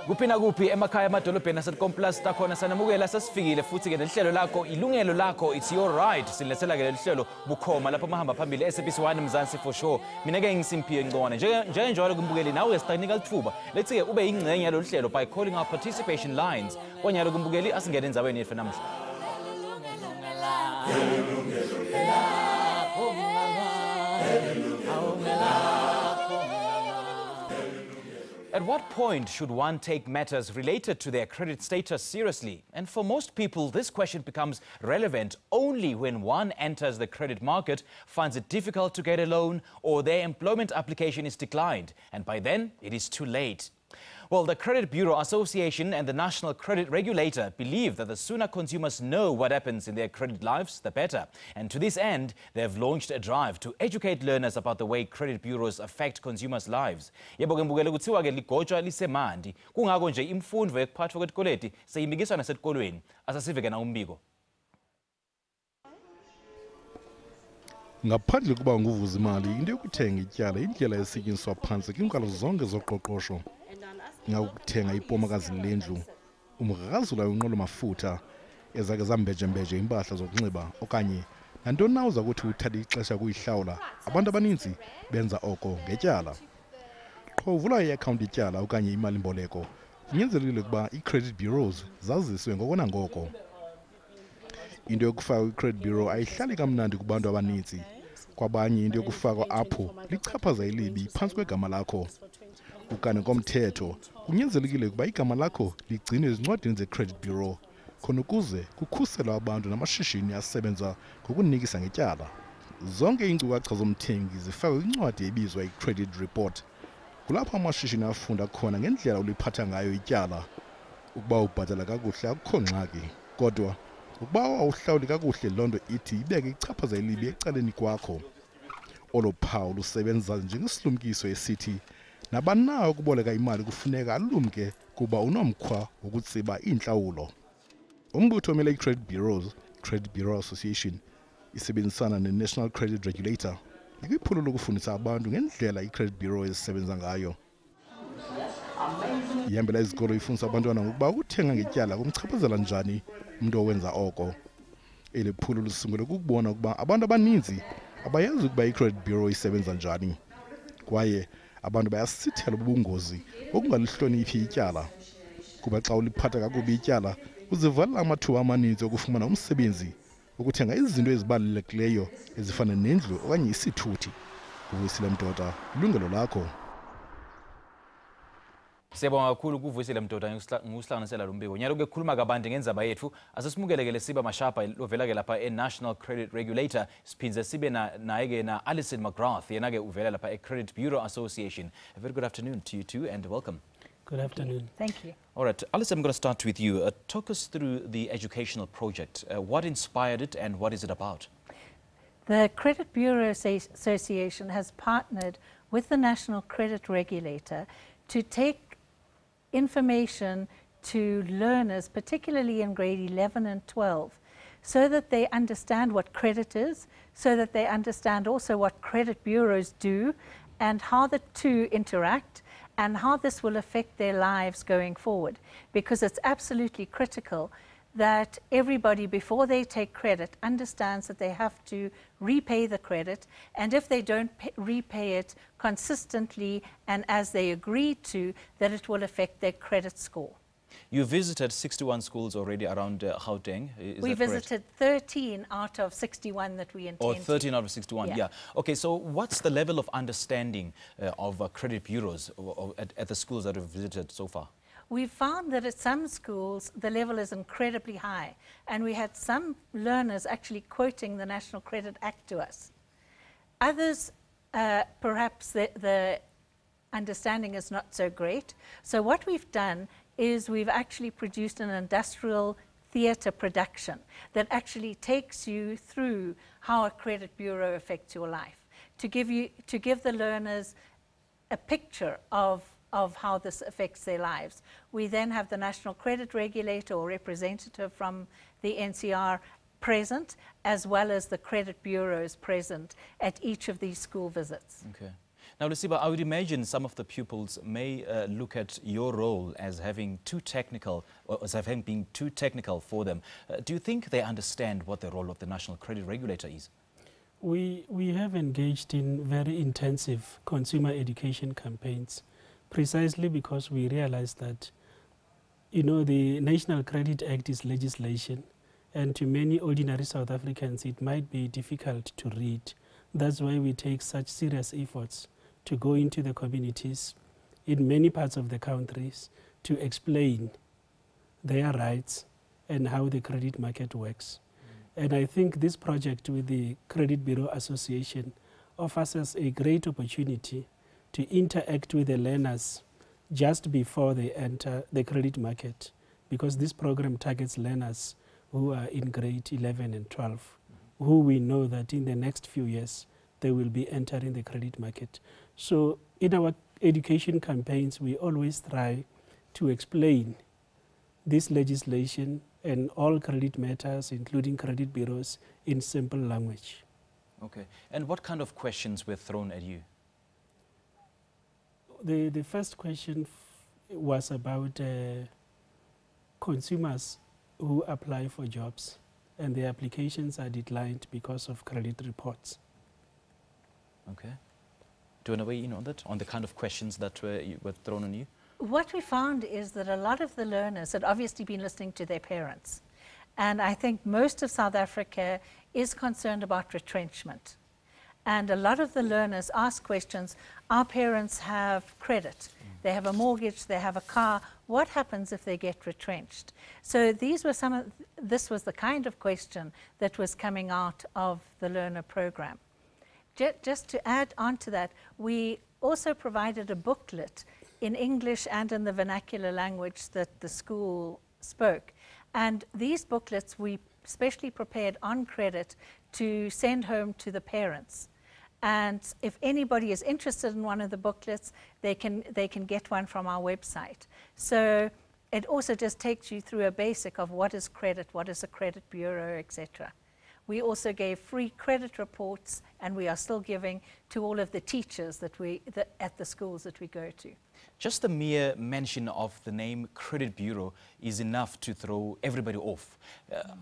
Kupina kuphi emakhaya amadolobheni aseComplus takhona sanamukela sasifikile futhi ke lehlelo lakho Yilungelo Lakho, it's your right. Silethela ke lehlelo bukhoma lapho mahamba phambili SABC 1 Mzansi for sure. Mina ke ngisimpiye ngcwane njengenjalo kumbukeli nawe sitanika lithuba lethi ke ube ingcenye yalo hlelo by calling our participation lines. Kwanyalo kumbukeli asingene endzaweni yethu namhla. At what point should one take matters related to their credit status seriously? And for most people, this question becomes relevant only when one enters the credit market, finds it difficult to get a loan, or their employment application is declined. And by then, it is too late. Well, the Credit Bureau Association and the National Credit Regulator believe that the sooner consumers know what happens in their credit lives, the better. And to this end, they have launched a drive to educate learners about the way credit bureaus affect consumers' lives. Yebo ke mbukele kuthiwa ke ligotshwa lisemandi. Kungako nje imfundo yokuphathwa kwetikoleti seyimikiswa nasetikolweni. Asasive ke na umbiko. Ngaphandle kuba nguvuza imali into yokuthenga ityala indlela esetyenziswa phantsi kwinkalo zonke zoqoqosho. Ngakuthenga ipomakazi lendlu umgrazula unqolo mafutha ezake zambejembeje impahla zokunxiba okanye nantoni na uza kuthi uthathe ixesha kuyihlawula abantu abaninzi benza oko ngetyala. Qho uvula iaccount yetyala okanye imali mboleko kunyanzelekile ukuba i-credit bureaus zaziswe ngoko nangoko. Into yokufaka i-credit bureau ayihlali kamnandi kubantu abaninzi. Kwabanye into yokufakwa apho lichaphaza ilibi phantsi kwegama lakho. Ukane komthetho kunyanzelekile ukuba igama lakho ligcinwe ezincwadini ze-credit bureau khona ukuze kukhuselwa abantu namashishini asebenza ngokunikisa ngetyala. Zonke iinkcukacha zomthengi zifakwe kwincwadi ebizwa i-credit report. Kulapho amashishini afunda khona ngendlela uliphatha ngayo ityala. Ukuba ubhatala kakuhle akukho ngxaki, kodwa ukuba awuhlawuli kakuhle loo nto ithi ibeke ichaphaza ilibi ecaleni kwakho. Olo phawu lusebenza njengesilumkiso esithi nabanayo ukuboleka imali kufuneka alumke kuba unomkhwa wokutsiba iintlawulo. Umbutho omele i-Credit Bureaus, Credit Bureau Association, isebenzisana ne-National Credit Regulator, ikwiphulo lokufundisa abantu ngendlela i-Credit Bureau ezisebenza ngayo. Ihambela izikolo ifundisa abantwana ngokuba ukuthenga ngetyala kumchaphazela njani umuntu owenza oko. Eli phulo lusungule kukubona ukuba abantu abaninzi abayazi ukuba i-Credit Bureau isebenza njani. Kwaye abantu bayasithela ubungozi okungalihloniphi ityala kuba xa uliphatha kakubi ityala uzivalela amathuba amaninzi okufumana umsebenzi ukuthenga izinto ezibalulekileyo ezifana nendlu okanye isithuthi. Uvuyisile Mdoda, Yilungelo Lakho. Siyabonga kakhulu kuvuyisile Mdoda ngusihlanganisela lo mbiko. Nyalo ke khuluma kabanti ngendzaba yethu asesimukele ke lesiba mashapa lovela ke lapha e-National Credit Regulator siphinze sibe naye ke na Alison McGrath yena ke uvela lapha e-Credit Bureau Association. A very good afternoon to you too and welcome. Good afternoon. Thank you. All right, Alison, I'm going to start with you. Talk us through the educational project. What inspired it and what is it about? The Credit Bureau Association has partnered with the National Credit Regulator to take information to learners, particularly in grade 11 and 12, so that they understand what credit is, so that they understand also what credit bureaus do and how the two interact and how this will affect their lives going forward. Because it's absolutely critical that everybody, before they take credit, understands that they have to repay the credit, and if they don't repay it consistently and as they agree to, that it will affect their credit score. You visited 61 schools already around Gauteng, is we that correct? Visited 13 out of 61 that we intend. Or 13 out of 61, yeah. Okay, so what's the level of understanding of credit bureaus at the schools that you've visited so far? We found that at some schools the level is incredibly high, and we had some learners actually quoting the National Credit Act to us. Others, perhaps the understanding is not so great. So what we've done is we've actually produced an industrial theatre production that actually takes you through how a credit bureau affects your life, to give the learners a picture of of how this affects their lives. We then have the National Credit Regulator or representative from the NCR present, as well as the credit bureaus present at each of these school visits. Okay. Now, Lesiba, I would imagine some of the pupils may look at your role as having too technical, or as having been too technical for them. Do you think they understand what the role of the National Credit Regulator is? We have engaged in very intensive consumer education campaigns, precisely because we realized that, you know, the National Credit Act is legislation, and to many ordinary South Africans it might be difficult to read. That's why we take such serious efforts to go into the communities in many parts of the countries to explain their rights and how the credit market works. And I think this project with the Credit Bureau Association offers us a great opportunity to interact with the learners just before they enter the credit market, because this program targets learners who are in grade 11 and 12, who we know that in the next few years they will be entering the credit market. So in our education campaigns, we always try to explain this legislation and all credit matters, including credit bureaus, in simple language. Okay. And what kind of questions were thrown at you? The first question was about consumers who apply for jobs, and the applications are declined because of credit reports. Okay. Do you want to weigh in on that, on the kind of questions that were thrown on you? What we found is that a lot of the learners had obviously been listening to their parents. And I think most of South Africa is concerned about retrenchment. And a lot of the learners ask questions. Our parents have credit. They have a mortgage, they have a car. What happens if they get retrenched? So these were this was the kind of question that was coming out of the learner program. Just to add on to that, we also provided a booklet in English and in the vernacular language that the school spoke. And these booklets we specially prepared on credit to send home to the parents. And if anybody is interested in one of the booklets, they can get one from our website. So it also just takes you through a basic of what is credit, what is a credit bureau, etc. We also gave free credit reports, and we are still giving to all of the teachers at the schools that we go to. Just the mere mention of the name Credit Bureau is enough to throw everybody off.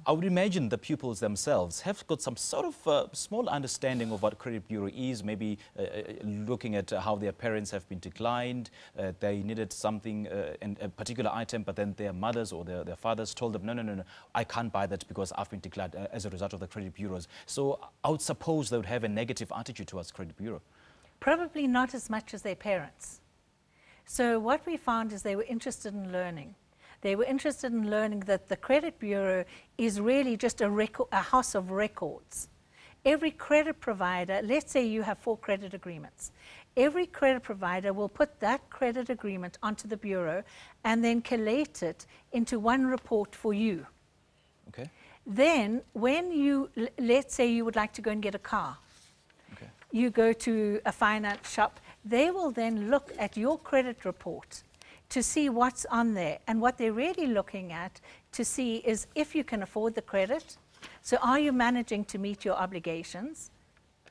I would imagine the pupils themselves have got some sort of small understanding of what Credit Bureau is, maybe looking at how their parents have been declined, they needed something, a particular item, but then their mothers or their fathers told them, no, I can't buy that because I've been declined as a result of the credit bureaus. So I would suppose they would have a negative attitude towards Credit Bureau. Probably not as much as their parents. So what we found is they were interested in learning. They were interested in learning that the credit bureau is really just a house of records. Every credit provider, let's say you have 4 credit agreements. Every credit provider will put that credit agreement onto the bureau and then collate it into one report for you. Okay. Then when let's say you would like to go and get a car. Okay. You go to a finance shop. They will then look at your credit report to see what's on there. And what they're really looking at to see is if you can afford the credit. So are you managing to meet your obligations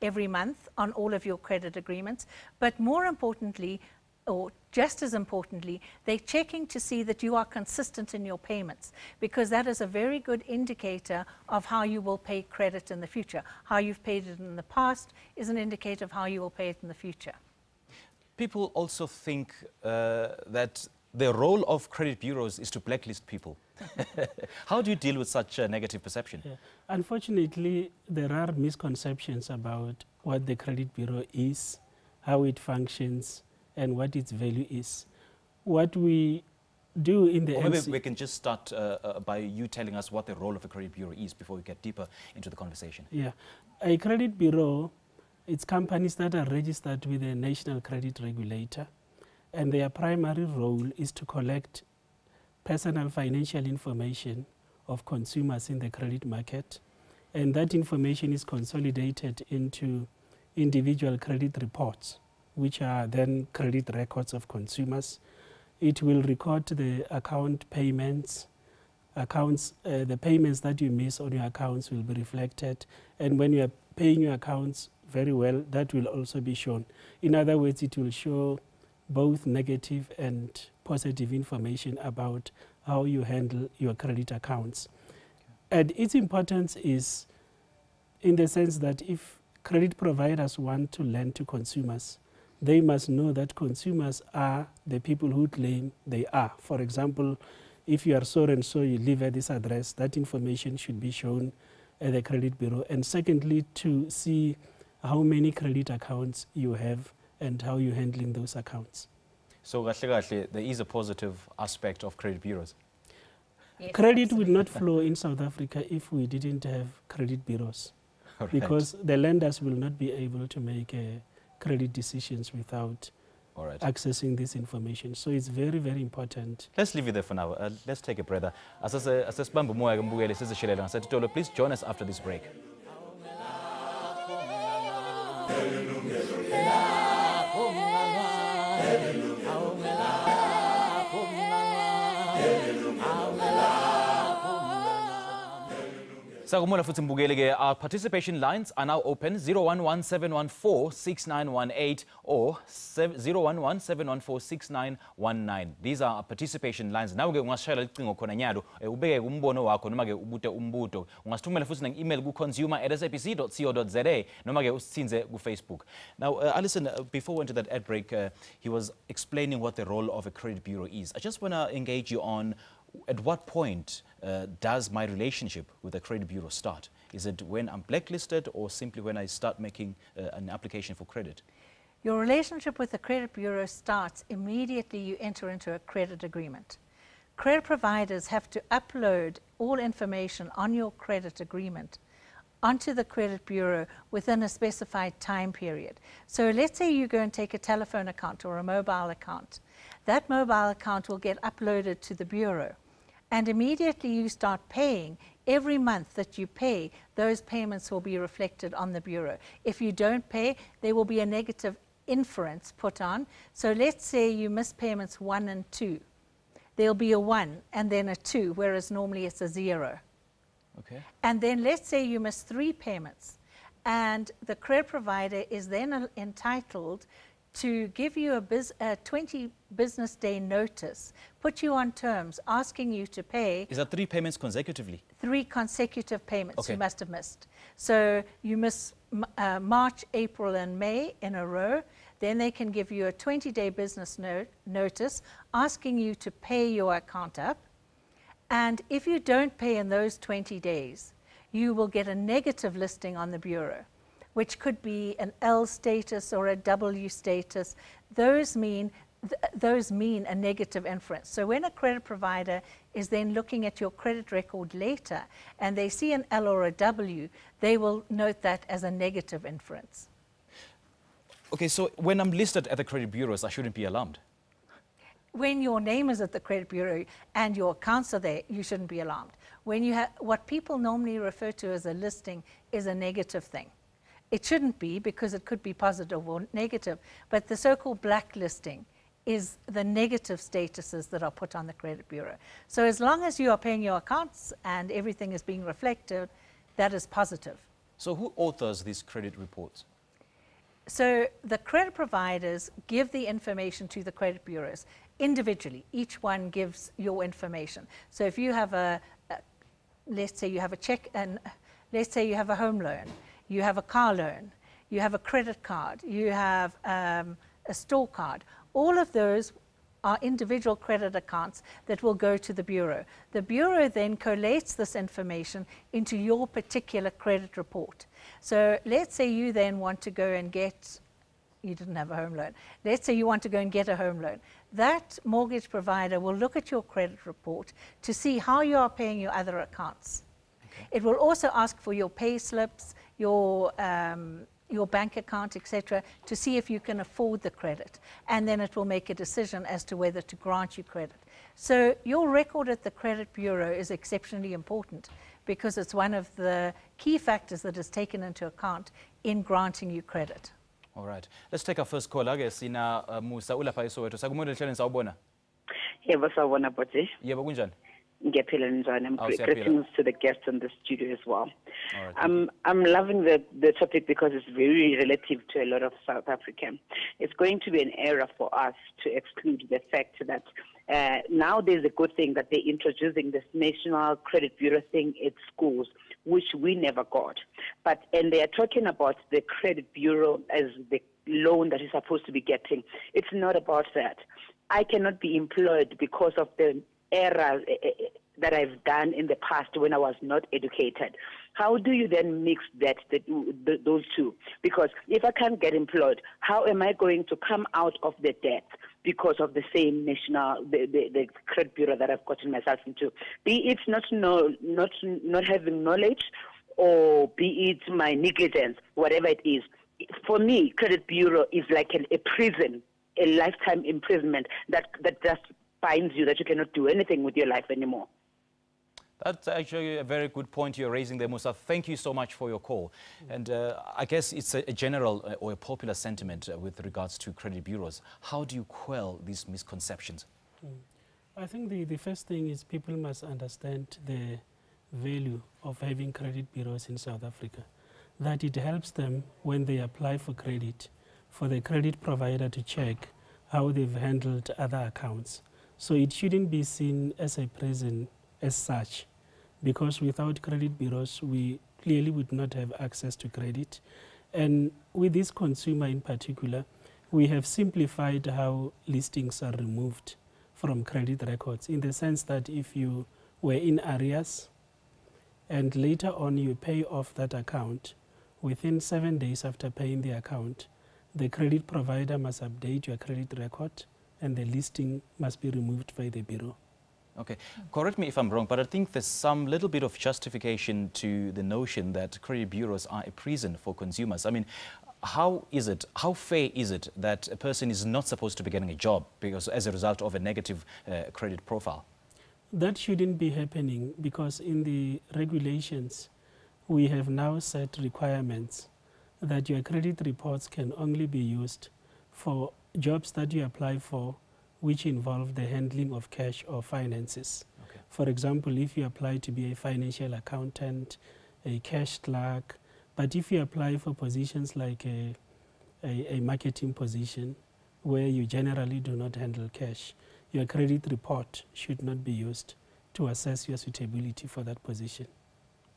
every month on all of your credit agreements? But more importantly, or just as importantly, they're checking to see that you are consistent in your payments, because that is a very good indicator of how you will pay credit in the future. How you've paid it in the past is an indicator of how you will pay it in the future. People also think that the role of credit bureaus is to blacklist people. How do you deal with such a negative perception? Yeah. Unfortunately, there are misconceptions about what the credit bureau is, how it functions, and what its value is. What we do in the maybe we can just start by you telling us what the role of a credit bureau is before we get deeper into the conversation. Yeah, a credit bureau, it's companies that are registered with the National Credit Regulator, and their primary role is to collect personal financial information of consumers in the credit market, and that information is consolidated into individual credit reports which are then credit records of consumers. It will record the account payments. The payments that you miss on your accounts will be reflected. And when you are paying your accounts very well, that will also be shown. In other words, it will show both negative and positive information about how you handle your credit accounts. Okay. And its importance is in the sense that if credit providers want to lend to consumers, they must know that consumers are the people who claim they are. For example, if you are so and so, you live at this address, that information should be shown at the credit bureau. And secondly, to see how many credit accounts you have and how you're handling those accounts. So, there is a positive aspect of credit bureaus? Yes, credit absolutely. would not flow in South Africa if we didn't have credit bureaus. Right. Because the lenders will not be able to make credit decisions without accessing this information. So it's very, very important. Let's leave it there for now. Let's take a breather. Please join us after this break. Our participation lines are now open 011-714-6918 or 011-714-6919. These are our participation lines. Now we ungashayela icingo khona nyalo ubeke umbono wakho noma ke ubute umbuto. Ungasithumela futhi nge-email ku consumer@sabc.co.za noma ke usithinze ku Facebook. Now Alison, before we went to that ad break, he was explaining what the role of a credit bureau is. I just want to engage you on at what point does my relationship with the credit bureau start? Is it when I'm blacklisted or simply when I start making an application for credit? Your relationship with the credit bureau starts immediately you enter into a credit agreement. Credit providers have to upload all information on your credit agreement onto the credit bureau within a specified time period. So let's say you go and take a telephone account or a mobile account. That mobile account will get uploaded to the bureau. And immediately you start paying, every month that you pay, those payments will be reflected on the bureau. If you don't pay, there will be a negative inference put on. So let's say you miss payments 1 and 2. There'll be a 1 and then a 2, whereas normally it's a 0. Okay. And then let's say you miss 3 payments. And the credit provider is then entitled to give you a 20 business day notice, put you on terms, asking you to pay. Is that 3 payments consecutively? 3 consecutive payments Okay. you must have missed. So you miss March, April and May in a row, then they can give you a 20-day business notice asking you to pay your account up. And if you don't pay in those 20 days, you will get a negative listing on the bureau, which could be an L status or a W status. Those mean a negative inference. So when a credit provider is then looking at your credit record later and they see an L or a W, they will note that as a negative inference. Okay, so when I'm listed at the credit bureaus, I shouldn't be alarmed? When your name is at the credit bureau and your accounts are there, you shouldn't be alarmed. When you have what people normally refer to as a listing is a negative thing. It shouldn't be, because it could be positive or negative, but the so-called blacklisting is the negative statuses that are put on the credit bureau. So as long as you are paying your accounts and everything is being reflected, that is positive. So who authors these credit reports? So the credit providers give the information to the credit bureaus individually. Each one gives your information. So if you have let's say you have a check, and let's say you have a home loan, you have a car loan, you have a credit card, you have a store card. All of those are individual credit accounts that will go to the bureau. The bureau then collates this information into your particular credit report. So let's say you then want to go and get, you didn't have a home loan. Let's say you want to go and get a home loan. That mortgage provider will look at your credit report to see how you are paying your other accounts. Okay. It will also ask for your pay slips, your bank account, etc., to see if you can afford the credit. And then it will make a decision as to whether to grant you credit. So your record at the credit bureau is exceptionally important because it's one of the key factors that is taken into account in granting you credit. All right. Let's take our first call. Ake sina Musa ulapha eSoweto. Sakumonela ehlelweni sawubona. Yebo sawubona bhuti. Yebo kunjani? Ngiyaphila njani. Siyaphila. Greetings to the guests in the studio as well. All right, I'm loving the topic because it's very relative to a lot of South Africa. It's going to be an error for us to exclude the fact that now there's a good thing that they're introducing this National Credit Bureau thing at schools, which we never got. And they are talking about the Credit Bureau as the loan that you're supposed to be getting. It's not about that. I cannot be employed because of the errors that I've done in the past when I was not educated. How do you then mix those two? Because if I can't get employed, how am I going to come out of the debt because of the same the credit bureau that I've gotten myself into? Be it not having knowledge, or be it my negligence, whatever it is. For me, credit bureau is like a prison, a lifetime imprisonment that just binds you, that you cannot do anything with your life anymore. That's actually a very good point you're raising there, Musa. Thank you so much for your call. And I guess it's a general or a popular sentiment with regards to credit bureaus. How do you quell these misconceptions? I think the first thing is people must understand the value of having credit bureaus in South Africa, that it helps them when they apply for credit, for the credit provider to check how they've handled other accounts. So it shouldn't be seen as a prison as such, because without credit bureaus, we clearly would not have access to credit. And with this consumer in particular, we have simplified how listings are removed from credit records, in the sense that if you were in arrears and later on you pay off that account, within 7 days after paying the account, the credit provider must update your credit record and the listing must be removed by the bureau. Okay, correct me if I'm wrong, but I think there's some little bit of justification to the notion that credit bureaus are a prison for consumers. I mean, how fair is it that a person is not supposed to be getting a job because as a result of a negative credit profile? That shouldn't be happening, because in the regulations, we have now set requirements that your credit reports can only be used for jobs that you apply for which involve the handling of cash or finances. Okay. For example, if you apply to be a financial accountant, a cash clerk, but if you apply for positions like a marketing position where you generally do not handle cash, your credit report should not be used to assess your suitability for that position.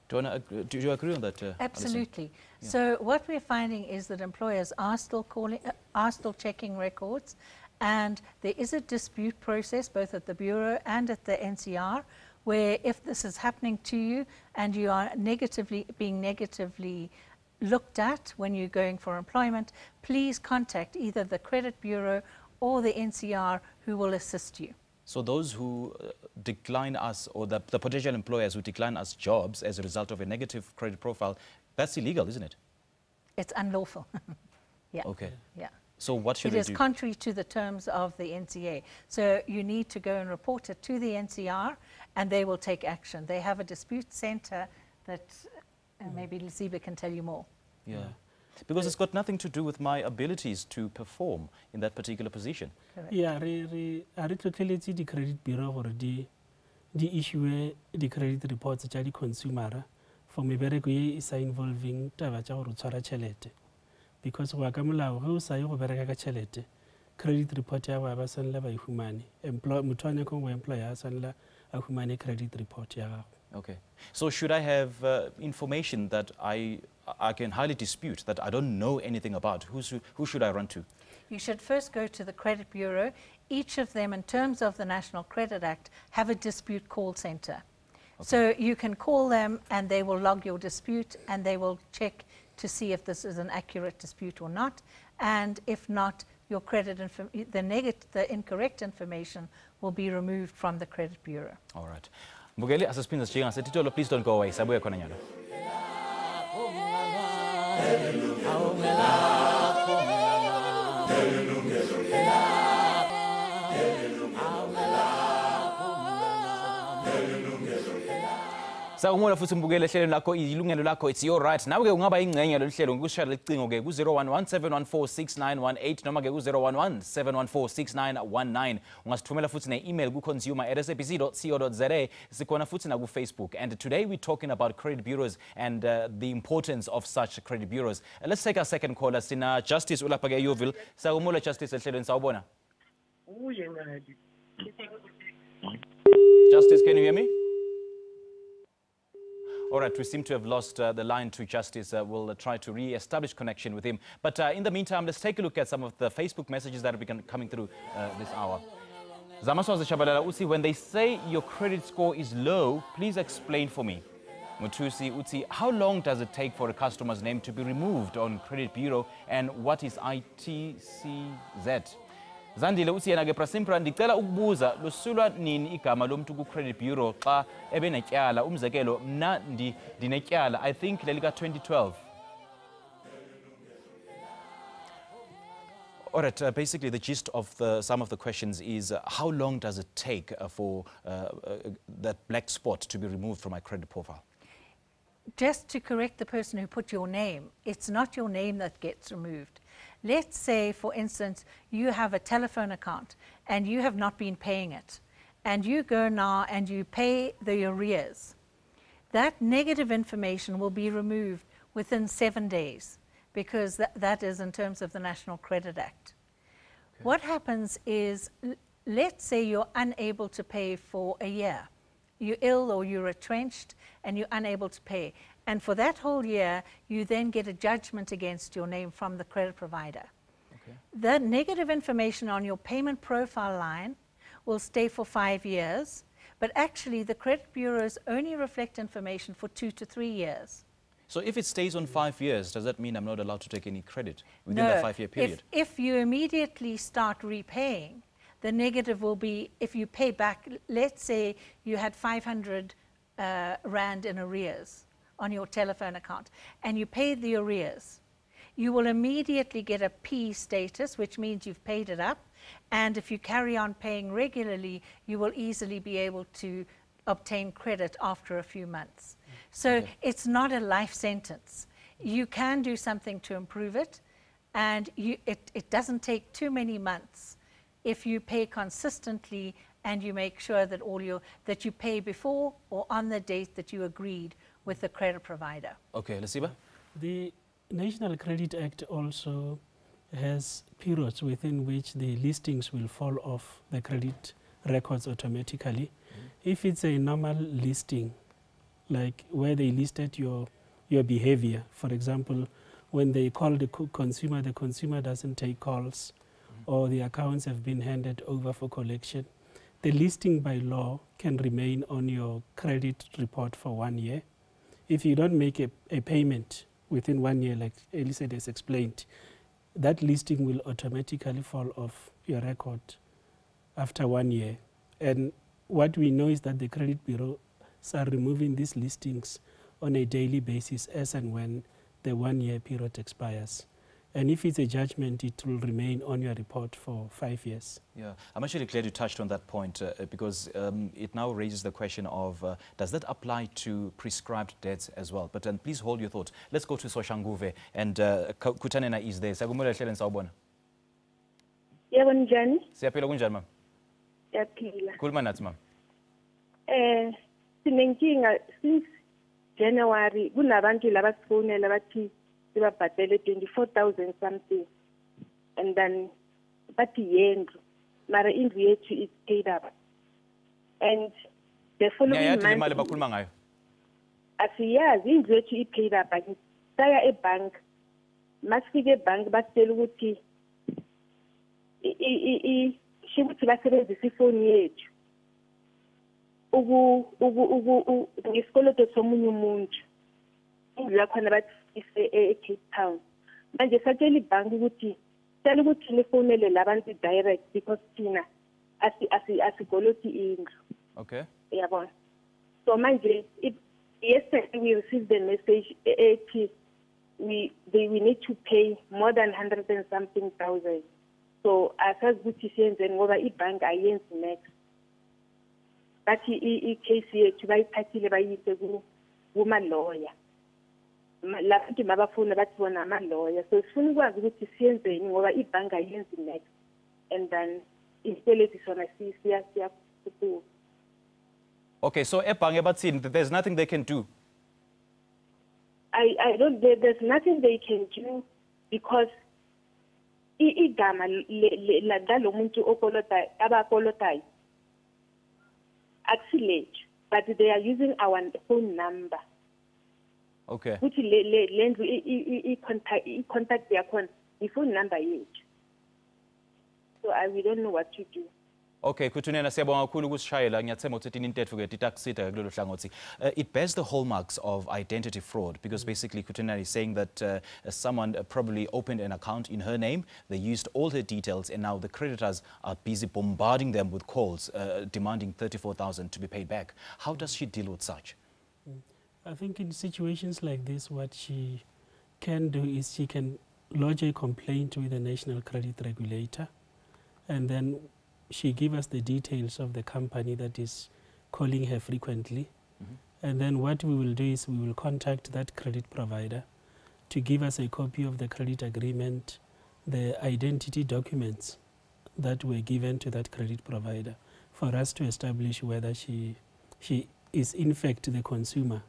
Do you agree on that? Absolutely. Yeah. So what we're finding is that employers are still checking records, and there is a dispute process both at the Bureau and at the NCR, where if this is happening to you and you are being negatively looked at when you're going for employment, please contact either the Credit Bureau or the NCR, who will assist you. So those who decline us, or the potential employers who decline us jobs as a result of a negative credit profile, that's illegal, isn't it? It's unlawful. Yeah. Okay. Yeah. So what should they do? It is contrary to the terms of the NCA. So you need to go and report it to the NCR, and they will take action. They have a dispute center that maybe Lisiba can tell you more. Yeah. Because it's got nothing to do with my abilities to perform in that particular position. Correct. Yeah, re tlhotlheletse di credit bureau gore di issue di credit reports tša di consumer for mebereko ye isa involving taba tša gore tshwara tšhelete, because go ka molao ge o sa ye go bereka ka tšhelete, credit report ya ba sanela ba ihumane, motho a nyakong go employer a sanela a humane credit report ya gago. Okay. So should I have information that I can highly dispute, that I don't know anything about? Who should I run to? You should first go to the Credit Bureau. Each of them, in terms of the National Credit Act, have a dispute call center. Okay. So you can call them and they will log your dispute and they will check to see if this is an accurate dispute or not. And if not, your the incorrect information will be removed from the Credit Bureau. All right. Mbukeli asasiphinda sijika ngasetitolo, please don't go away. Sabuya khona nyalo. Sawumula futhi mbukele hlelo lakho Yilungelo Lakho, it's your right. Nawe ke ungaba ingcenye lo hlelo ngokushaya lecingo ke ku-011-714-6918 noma ke ku-011-714-6919. Ungasithumela futhi ne-email ku-consumer@sabc.co.za. Sikhona futhi na ku-Facebook. And today we're talking about credit bureaus and the importance of such credit bureaus. Let's take our second caller. Sina Justice ulapha ke Yeoville. Sawumula Justice ehlelweni sawubona. Justice, can you hear me? All right, we seem to have lost the line to Justice. We'll try to re-establish connection with him. But in the meantime, let's take a look at some of the Facebook messages that have been coming through this hour. Zamaswazi Shabalala Usi, when they say your credit score is low, please explain for me. Mutusi Uti, how long does it take for a customer's name to be removed on credit bureau, and what is ITCZ? Zandile uthi yena ke Prasimpra ndicela ukubuza lusulwa nini igama lomuntu ku credit bureau xa ebenetyala umzekelo mna ndinetyala I think lelika 2012. All right, basically the gist of some of the questions is how long does it take for that black spot to be removed from my credit profile? Just to correct the person who put your name, it's not your name that gets removed. Let's say, for instance, you have a telephone account and you have not been paying it, and you go now and you pay the arrears. That negative information will be removed within 7 days, because that is in terms of the National Credit Act. Okay. What happens is, let's say you're unable to pay for a year. You're ill or you're retrenched and you're unable to pay. And for that whole year, you then get a judgment against your name from the credit provider. Okay. The negative information on your payment profile line will stay for 5 years, but actually the credit bureaus only reflect information for 2 to 3 years. So if it stays on 5 years, does that mean I'm not allowed to take any credit within that 5-year period? If you immediately start repaying, the negative will be, if you pay back, let's say you had 500 Rand in arrears on your telephone account, and you paid the arrears, you will immediately get a P status, which means you've paid it up, and if you carry on paying regularly, you will easily be able to obtain credit after a few months. So okay. It's not a life sentence. You can do something to improve it, and it doesn't take too many months if you pay consistently and you make sure that that you pay before or on the date that you agreed with the credit provider. Okay, Lesiba? The National Credit Act also has periods within which the listings will fall off the credit records automatically. If it's a normal listing, like where they listed your behavior, for example, when they call the consumer doesn't take calls, or the accounts have been handed over for collection, the listing by law can remain on your credit report for 1 year. If you don't make a payment within 1 year, like Elisa has explained, that listing will automatically fall off your record after 1 year. And what we know is that the credit bureaus are removing these listings on a daily basis as and when the 1 year period expires. And if it's a judgment, it will remain on your report for 5 years. Yeah, I'm actually glad you touched on that point because it now raises the question of does that apply to prescribed debts as well? But please hold your thoughts. Let's go to Soshanguve, and Kutanena is there. Sagumula Helen Sawbona. Yebo njani? Siyaphila kunjani mama? Siyaphila. Khuluma nathi mama. Sinenkinga since January kunabantu labasifonela bathi sibabhadele 24,000 something, and then bathi yendlu mara indlu yethu is paid up, and the following month imali bakhuluma ngayo asiyazi indlu yethu i paid up. Saya ebank, masifike ebank basitela ukuthi shibuthi basebenzisa ifoni yethu ngesikoloto somunye umuntu. Indlu yakhona bathi Cape Town. Manje satshela ibhanki ukuthi sicela ukuthi nifonele labantu direct because thina asigoloti indlu. Okay. Yabona. So manje yesterday we received the message we need to pay more than 100 and something thousand. So asazi ukuthi siyenze ngoba ibhanki ayenzi next. Bathi i-case yethu bayithathile bayise kuma-lawyer. Labantu mabafuna bathi bona ama-lawyer. So sifuna ukwazi ukuthi siyenzeni ngoba ibhanka yenzi next. And then isikweleti sona siyakhuphuka. Okay, so ebhange bathini, there's nothing they can do. I don't. There's nothing they can do because igama lalo muntu okolota abakolotayo akusilate, but they are using our phone number. Okay. Which lendlu contact yakhona phone number yethu. So we don't know what to do. Okay, Kutunena siyabonga kakhulu ukusishayela ngiyathemba ukuthi intetho ke itakusita kulelo hlangothi. It bears the hallmarks of identity fraud because basically Kutunena is saying that someone probably opened an account in her name, they used all her details, and now the creditors are busy bombarding them with calls demanding 34,000 to be paid back. How does she deal with such? I think in situations like this, what she can do is she can lodge a complaint with the National Credit Regulator, and then she give us the details of the company that is calling her frequently. And then what we will do is we will contact that credit provider to give us a copy of the credit agreement, the identity documents that were given to that credit provider for us to establish whether she is in fact the consumer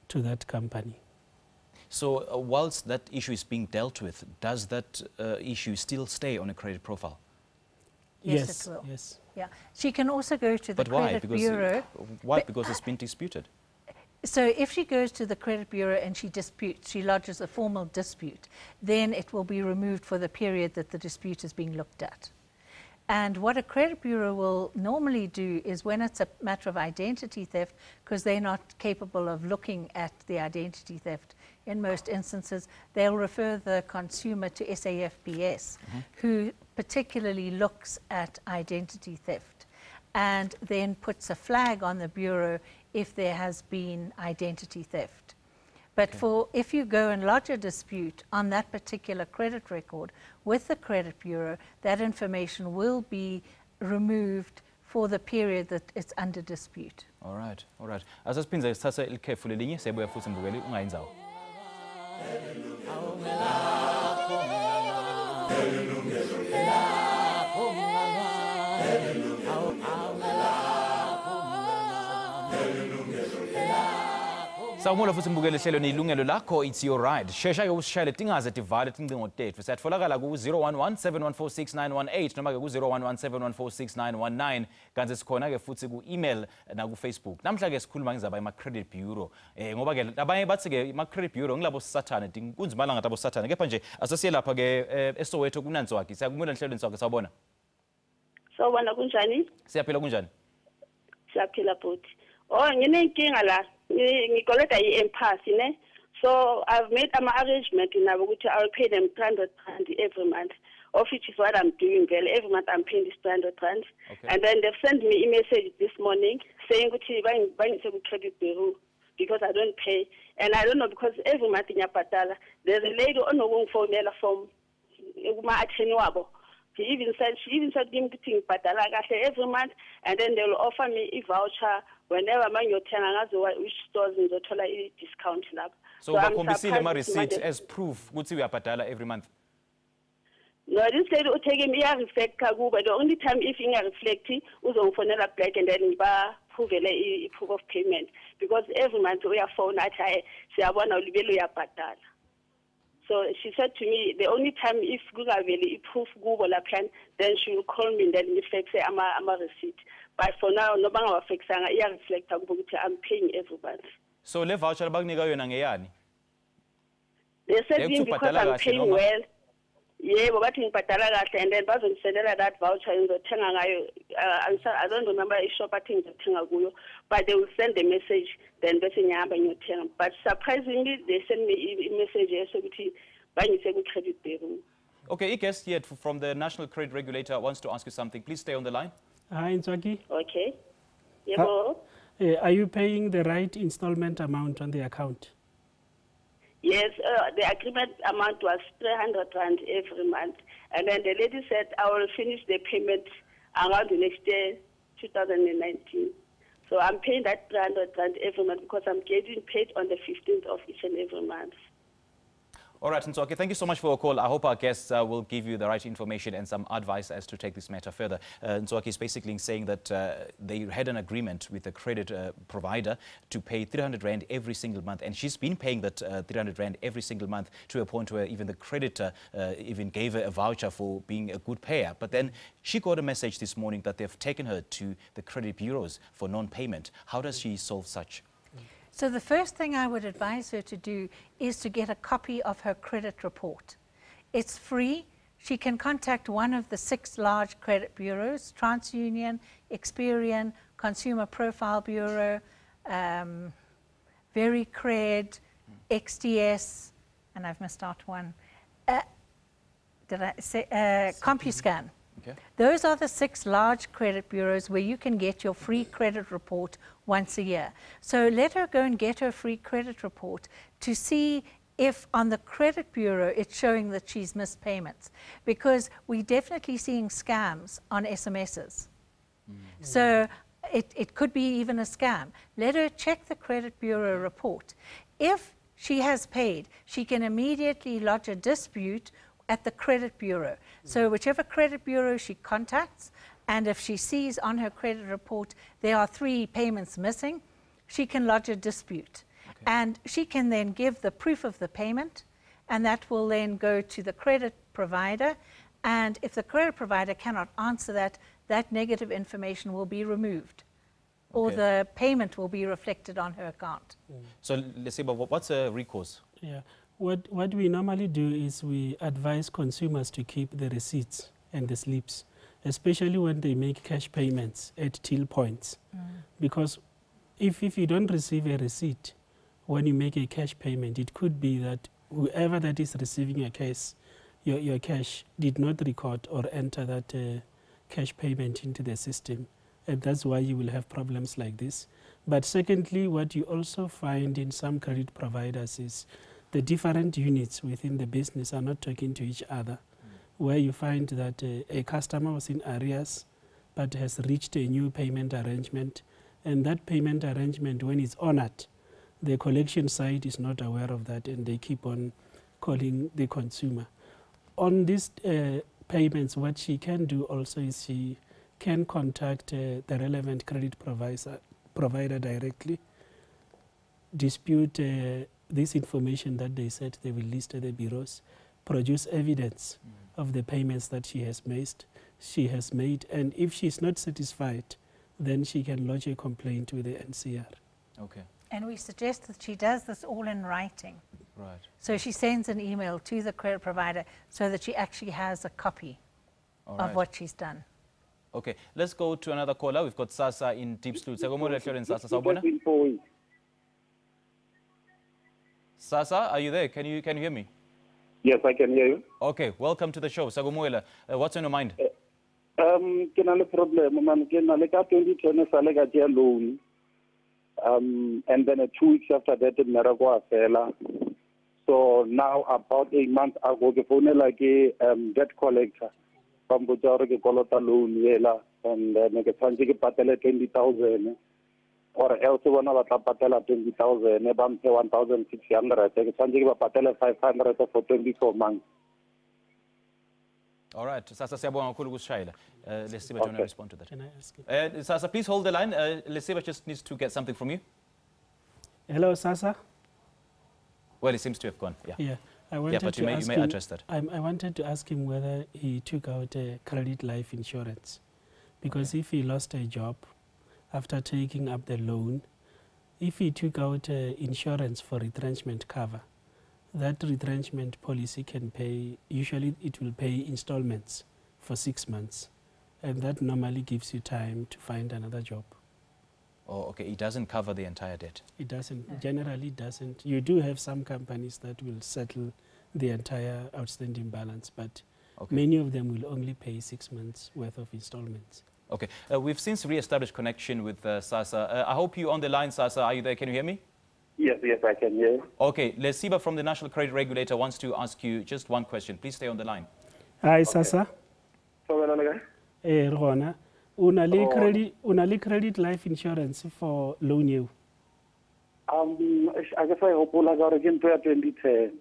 to that company. So whilst that issue is being dealt with, does that issue still stay on a credit profile? Yes, it will. Yes. Yeah. She can also go to the Credit Bureau. Why? Because it's been disputed. So if she goes to the Credit Bureau and she disputes, she lodges a formal dispute, then it will be removed for the period that the dispute is being looked at. And what a credit bureau will normally do is when it's a matter of identity theft, because they're not capable of looking at the identity theft in most instances, they'll refer the consumer to SAFBS, who particularly looks at identity theft and then puts a flag on the bureau if there has been identity theft. But if you go and lodge a dispute on that particular credit record with the credit bureau, that information will be removed for the period that it's under dispute. All right, all right. Asasiphinze sithathe ilikhefu lelinye siyabuya futhi mbukeli ungayinzawo. Sawubona futhi mbukele hlelo niyilungelo lakho, it's your ride. Shesha ke usishayele tingaze divide tincingo tethu. Siyatfolakala ku 011-714-6918 noma ke ku 011-714-6919 kanti sikhona ke futhi ku email na ku Facebook. Namhla ke sikhuluma ngizaba ima credit bureau. Ngoba ke abanye bathi ke ima credit bureau ngilabo sathane kunzima la ngathi abo sathane. Kepha nje asasiye lapha ke eSoweto kunansi wakhe. Siyakumela ehlelweni sakhe sawubona. Sawubona kunjani? Siyaphila kunjani? Siyaphila futhi. Oh, nginenkinga la. Ngikoleta i-impasse ne. So I've made an arrangement nabo ukuthi I'll pay them 300 rand every month, of which is what I'm doing. Well, every month I'm paying this 300 rand. Okay. And then they've sent me a message this morning saying ukuthi bangise ku credit bureau because I don't pay. And I don't know, because every month in Yapatala there's a lady onokungifonela from kuma-attorney wabo. She even said give me every month, and then they'll offer me a voucher whenever which stores in the discount lab. So bakhombisile ama receipt as proof ukuthi uyabhadala every month. No, this lady utake me reflect kuba. The only time if inga reflect uzongifonela back and then prove a proof of payment, because every month we are phone at siyabona ulibele uyabhadala. So she said to me, the only time if Google proof Google la plan, then she will call me and then we fix ama receipt. But for now, no banga fixanga iya reflect ukuthi I'm paying every month. So le voucher bakunika yona ngeyani? They said because I'm paying well. Yeah, but ngibhadala kahle, and then bazongisendela that voucher ngizothenga ngayo. I don't remember a shop I think ngizothenga kuyo, but they will send the message then bese ngihamba ngiyothenga. But surprisingly they send me a message ukuthi bangise ku credit bureau. Okay, a guest here from the National Credit Regulator wants to ask you something. Please stay on the line. Hi, Ntswaki. Okay. Yebo. Are you paying the right installment amount on the account? Yes, the agreement amount was 300 rand every month. And then the lady said, I will finish the payment around the next year, 2019. So So I'm paying that 300 rand every month because I'm getting paid on the 15th of each and every month. All right, Ntswaki, thank you so much for your call. I hope our guests will give you the right information and some advice as to take this matter further. Ntswaki is basically saying that they had an agreement with the credit provider to pay 300 rand every single month, and she's been paying that 300 rand every single month to a point where even the creditor even gave her a voucher for being a good payer. But then she got a message this morning that they've taken her to the credit bureaus for non-payment. How does she solve such? So the first thing I would advise her to do is to get a copy of her credit report. It's free. She can contact one of the 6 large credit bureaus: TransUnion, Experian, Consumer Profile Bureau, VeryCred, XDS, and I've missed out one. Did I say CompuScan? Okay. Those are the 6 large credit bureaus where you can get your free credit report once a year. So let her go and get her free credit report to see if on the credit bureau it's showing that she's missed payments, because we're definitely seeing scams on SMSs. So it could be even a scam. Let her check the credit bureau report. If she has paid, she can immediately lodge a dispute at the credit bureau. So whichever credit bureau she contacts, and if she sees on her credit report there are 3 payments missing, she can lodge a dispute. Okay. And she can then give the proof of the payment, and that will then go to the credit provider. And if the credit provider cannot answer that, that negative information will be removed, or the payment will be reflected on her account. So, Lesiba, what's a recourse? Yeah. What we normally do is we advise consumers to keep the receipts and the slips, especially when they make cash payments at till points. Because if you don't receive a receipt when you make a cash payment, it could be that whoever that is receiving your cash did not record or enter that cash payment into the system. And that's why you will have problems like this. But secondly, what you also find in some credit providers is the different units within the business are not talking to each other, where you find that a customer was in arrears but has reached a new payment arrangement, and that payment arrangement, when it's honored, the collection side is not aware of that, and they keep on calling the consumer. On these payments, what she can do also is she can contact the relevant credit provider directly, dispute this information that they said they will list at the bureaus, produce evidence of the payments that she has made, and if she's not satisfied, then she can lodge a complaint with the NCR. Okay. And we suggest that she does this all in writing. Right. So she sends an email to the credit provider so that she actually has a copy of what she's done. Okay, let's go to another caller. We've got Sasa in Deep Sloot. Sasa, are you there? Can you hear me? Yes, I can hear you. Okay, welcome to the show. Sagumuela, what's on your mind? Ke na le problem man, ke na le ka 2010 sa le ka tia loan. And then 2 weeks after that it never go fela. So now about 8 months ago ke phone like debt collector from botsa ke kolota loan yela, and ne ke tshwantse ke patele 20,000 or else bona ba tla patela 20,000 ba mphe 1,600 ke tshwantse ke ba patele 500 for 24 months. All right, Sasa siyabonga kakhulu kusishayela. Lesiba, do you want to respond to that? Can I ask you? Sasa, please hold the line. Lesiba just needs to get something from you. Hello, Sasa. Well, it seems to have gone. Yeah. Yeah. But you may address that. I wanted to ask him whether he took out a credit life insurance, because if he lost a job after taking up the loan, if he took out insurance for retrenchment cover, that retrenchment policy can pay, usually it will pay installments for 6 months, and that normally gives you time to find another job. Oh, okay. It doesn't cover the entire debt. It doesn't, generally doesn't. You do have some companies that will settle the entire outstanding balance, but many of them will only pay 6 months worth of installments. Okay. We've since re-established connection with Sasa. I hope you're on the line, Sasa. Are you there? Can you hear me? Yes, I can hear. Okay. Lesiba from the National Credit Regulator wants to ask you just one question. Please stay on the line. Hi, Sasa. Rona. Unali credit life insurance for loan you. I guess I hope I got again to 2010.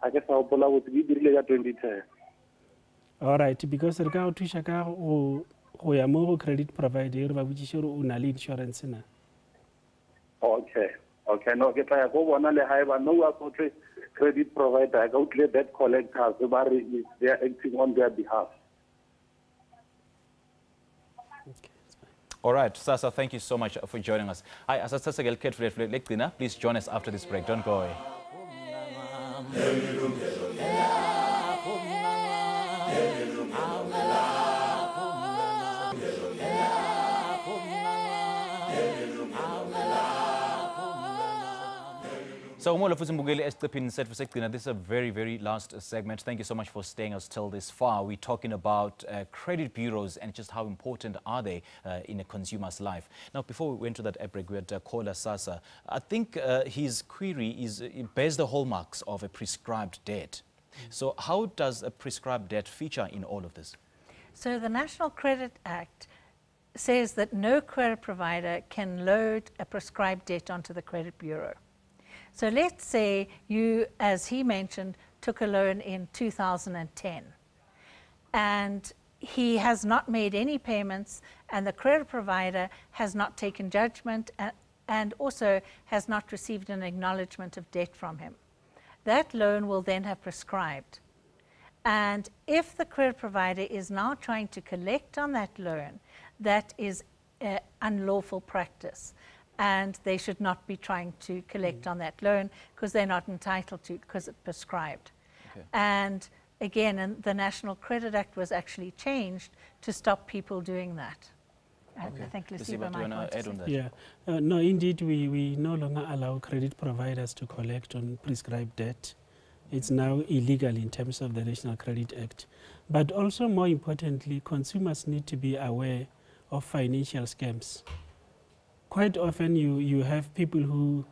I guess I hope I would be 2010. All right, because the guy to shaka who ya more credit provider, which is sure unali insurance na. Okay. Okay, no, get I go one and I no credit provider. I go clear debt collectors. They are acting on their behalf. All right, Sasa, thank you so much for joining us. Hi, please join us after this break. Don't go away. So, this is a very, very last segment. Thank you so much for staying us till this far. We're talking about credit bureaus and just how important are they in a consumer's life. Now, before we went to that break, we had caller Sasa. I think his query bears the hallmarks of a prescribed debt. So how does a prescribed debt feature in all of this? So the National Credit Act says that no credit provider can load a prescribed debt onto the credit bureau. So let's say you, as he mentioned, took a loan in 2010 and he has not made any payments and the credit provider has not taken judgment and also has not received an acknowledgement of debt from him. That loan will then have prescribed. And if the credit provider is now trying to collect on that loan, that is unlawful practice. And they should not be trying to collect on that loan because they're not entitled to, because it's prescribed. Okay. And again, the National Credit Act was actually changed to stop people doing that. Okay. I think Lesiba might want to add on that. Yeah, no, indeed, we no longer allow credit providers to collect on prescribed debt. It's now illegal in terms of the National Credit Act. But also, more importantly, consumers need to be aware of financial scams. Quite often you have people who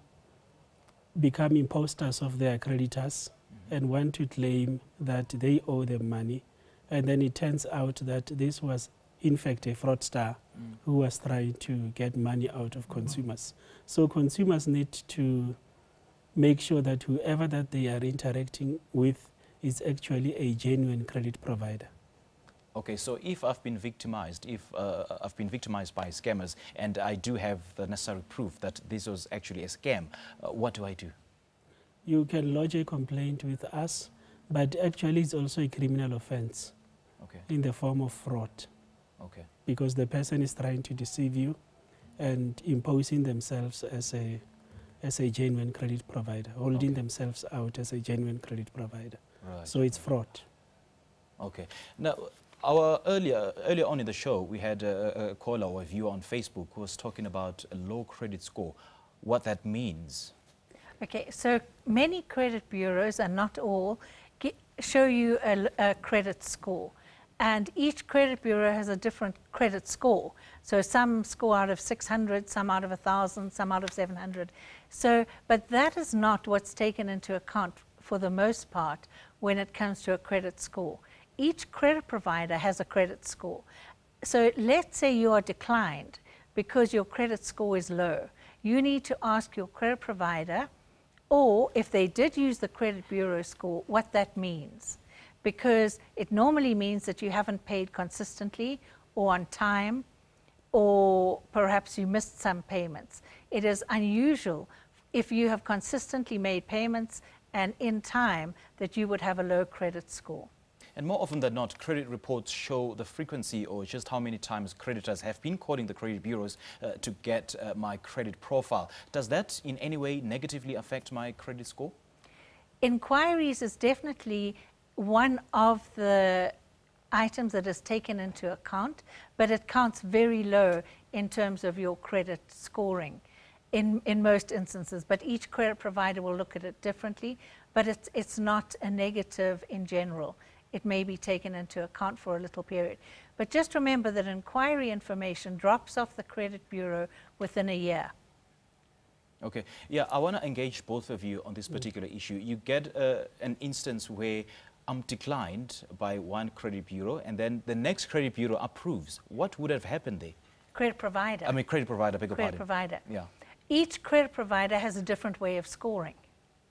become imposters of their creditors and want to claim that they owe them money. And then it turns out that this was in fact a fraudster who was trying to get money out of consumers. So consumers need to make sure that whoever that they are interacting with is actually a genuine credit provider. Okay, so if I've been victimized, by scammers and I do have the necessary proof that this was actually a scam, what do I do? You can lodge a complaint with us, but actually it's also a criminal offense in the form of fraud. Okay. Because the person is trying to deceive you and imposing themselves as a genuine credit provider, holding themselves out as a genuine credit provider. Right. So it's fraud. Okay. Now, earlier on in the show, we had a caller or a viewer on Facebook who was talking about a low credit score, what that means. Okay, so many credit bureaus, and not all, show you a credit score. And each credit bureau has a different credit score. So some score out of 600, some out of 1,000, some out of 700. So, but that is not what's taken into account for the most part when it comes to a credit score. Each credit provider has a credit score. So let's say you are declined because your credit score is low. You need to ask your credit provider, or if they did use the credit bureau score, what that means. Because it normally means that you haven't paid consistently or on time, or perhaps you missed some payments. It is unusual if you have consistently made payments and in time that you would have a low credit score. And more often than not, credit reports show the frequency or just how many times creditors have been calling the credit bureaus to get my credit profile. Does that in any way negatively affect my credit score? Inquiries is definitely one of the items that is taken into account, but it counts very low in terms of your credit scoring in most instances. But each credit provider will look at it differently, but it's not a negative in general. It may be taken into account for a little period. But just remember that inquiry information drops off the credit bureau within a year. Okay, yeah, I want to engage both of you on this particular issue. You get an instance where I'm declined by one credit bureau, and then the next credit bureau approves. What would have happened there? Credit provider. I mean, credit provider, beg your Credit pardon. provider. Yeah. Each credit provider has a different way of scoring.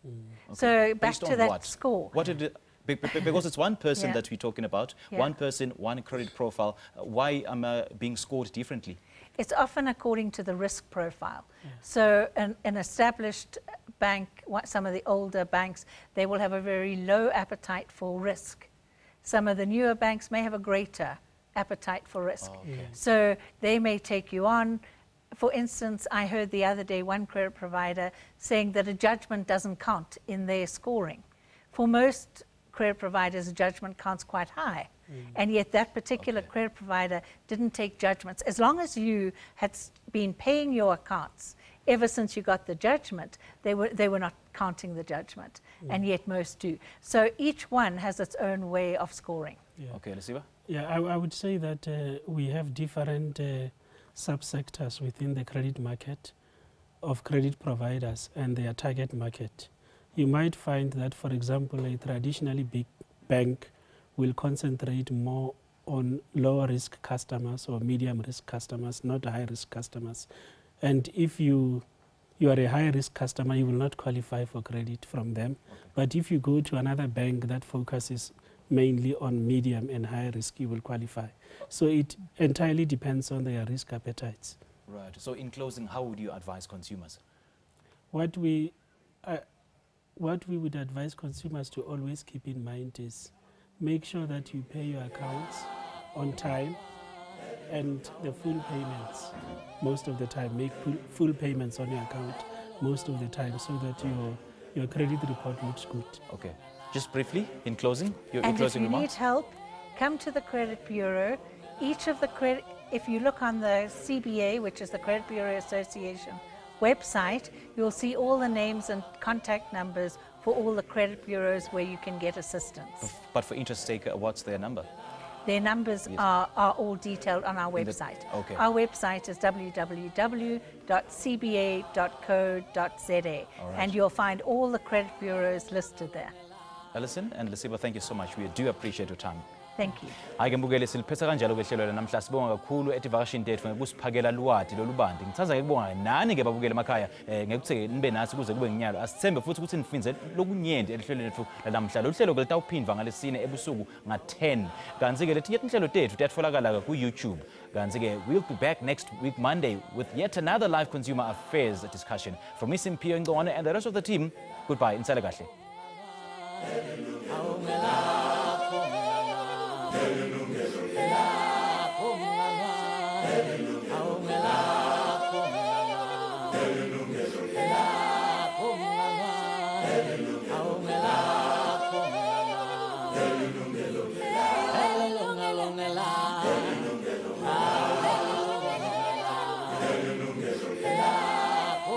Okay. So back Based to on that what? score. What did it, because it's one person Yeah. that we're talking about, Yeah. one person, one credit profile. Why am I being scored differently? It's often according to the risk profile. So an established bank, some of the older banks, they will have a very low appetite for risk. Some of the newer banks may have a greater appetite for risk. Oh, okay. So they may take you on. For instance, I heard the other day one credit provider saying that a judgment doesn't count in their scoring. For most credit providers, a judgment counts quite high. And yet that particular credit provider didn't take judgments. As long as you had been paying your accounts ever since you got the judgment, they were not counting the judgment. And yet most do. So each one has its own way of scoring. Yeah. Okay, Lesiba? Yeah, I would say that we have different subsectors within the credit market of credit providers and their target market. You might find that, for example, a traditionally big bank will concentrate more on lower risk customers or medium risk customers, not high risk customers. And if you are a high risk customer, you will not qualify for credit from them. Okay. But if you go to another bank that focuses mainly on medium and high risk, you will qualify. So it entirely depends on their risk appetites. Right. So in closing, how would you advise consumers? What we would advise consumers to always keep in mind is make sure that you pay your accounts on time and the full payments most of the time. Make full payments on your account most of the time so that your credit report looks good. Okay. Just briefly, in closing, your And closing if you remarks? need help, come to the Credit Bureau. Each of the credit, if you look on the CBA, which is the Credit Bureau Association website, you'll see all the names and contact numbers for all the credit bureaus where you can get assistance. But for interest sake, what's their number? Their numbers Yes. are all detailed on our website. Okay. Our website is www.cba.co.za, and you'll find all the credit bureaus listed there. Alison and Lesiba, thank you so much. We do appreciate your time. Thank you. Hayi ke mbukeli siliphetha kanjalo kwehlelo namhla sibonga kakhulu etivakashini tethu ngekusiphakela lwati lolubandi. Ngithanza ke kubonga nani ke babukeli emakhaya ngekuthi nibe nasi kuze kube nginyalo. Asithembe futhi ukuthi nifinze lokunyenti ehlelweni lethu namhla. Lo hlelo ke litawuphindwa ngalesine ebusuku nga-10. Kanti ke lethi inhlelo tethu tiyatfolakala ku YouTube. Kanti ke we'll be back next week Monday with yet another live consumer affairs discussion. From me Simphiwe Ngcoane and the rest of the team, goodbye. Insale kahle. Yilungelo Lakho